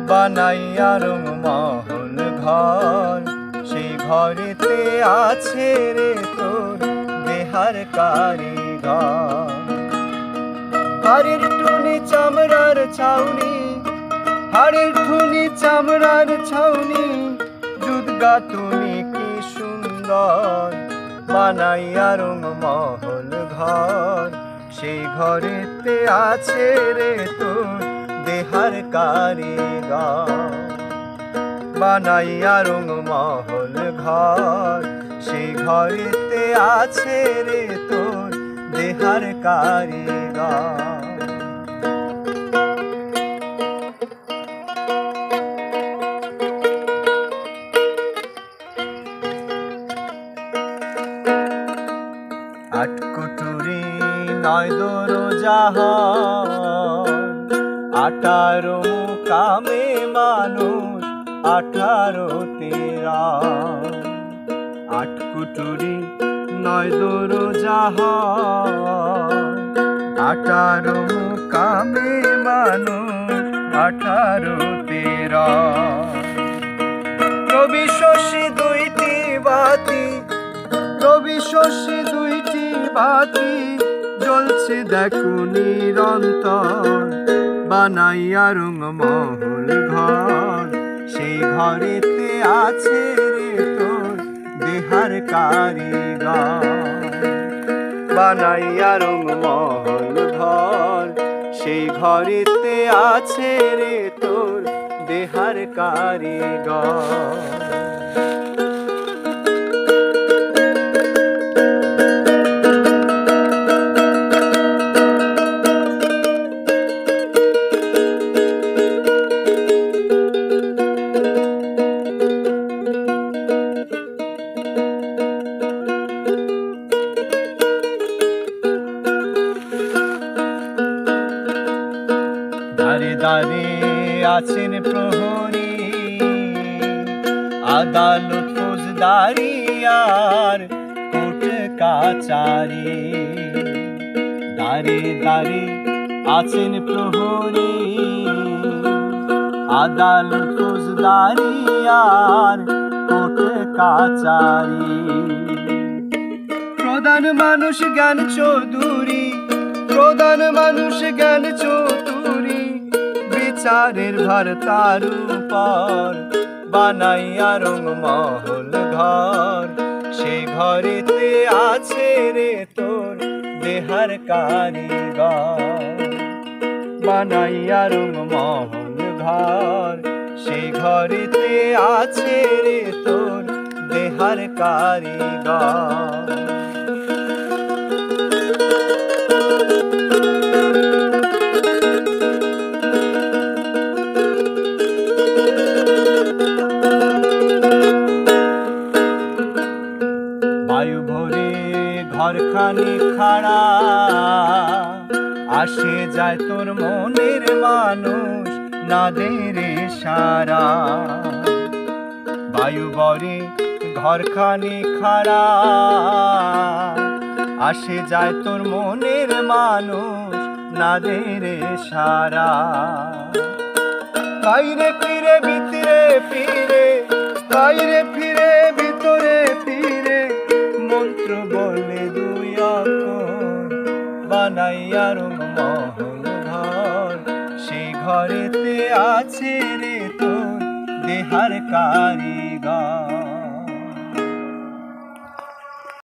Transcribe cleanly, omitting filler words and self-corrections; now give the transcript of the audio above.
বানাইয়া রং মহল ঘর, সেই ঘরেতে আছে রে তোর দেহার কারিগর। হাড়ের টুনি চামড়ার ছাউনি, হাড়ের টুনি চামড়ার ছাউনি, জুত গাঁথুনি কি সুন্দর, বানাইয়া রং মহল ঘর, সেই ঘরেতে আছে রে তোর দেহার কারিগর। বানাইয়া রং মহল ঘর, সেই ঘরেতে আছে রে তোর দেহার কারিগর। আট কুটুরি নয় দরজাহার, 18 মুকামে মানুষ 18তে রাত। আট কুটুরি নয় দরজাহার, 18 মুকামে মানুষ 18তে রাত। রবি শশী দুইটি বাতি, রবি শশী দুইটি বাতি, জ্বলছে দেখো নিরন্তর, বানাইয়া রং মহল ঘর, সেই ঘরেতে আছে রে তোর দেহার কারিগর। বানাইয়া রং মহল ঘর, সেই ঘরেতে আছে রে তোর দেহার কারিগর। দাঁড়ে দাঁড়ে আছেন প্রহরী, আদালত ফৌজদারি আর কোর্ট কাচারি। দাঁড়ে দাঁড়ে আছেন প্রহরী, আদালত ফৌজদারি আর কোর্ট কাচারি। প্রধান মানুষ জ্ঞান চৌধুরী, প্রধান মানুষ জ্ঞান চৌধুরী, বিচারের ভার তার উপর, বানাইয়া রং মহল ঘর, সেই ঘরেতে আছে রে তোর দেহার কারিগর। বানাইয়া রং মহল ঘর, সেই ঘরেতে আছে রে তোর দেহার কারিগর। বায়ু ভরে ঘরখানি খাড়া, আসে যায় তোর মনের মানুষ না দে রে সারা। বায়ু ভরে ঘরখানি খাড়া, আসে যায় তোর মনের মানুষ না দে রে সারা। বাইরে ফিরে ভিতরে ফিরে, বাইরে ফিরে ভিতরে ফিরে, মন্ত্র বলে দুই অক্ষর, বানাইয়া রং মহল ঘর, সেই ঘরেতে আছে রে তোর দেহার কারিগর।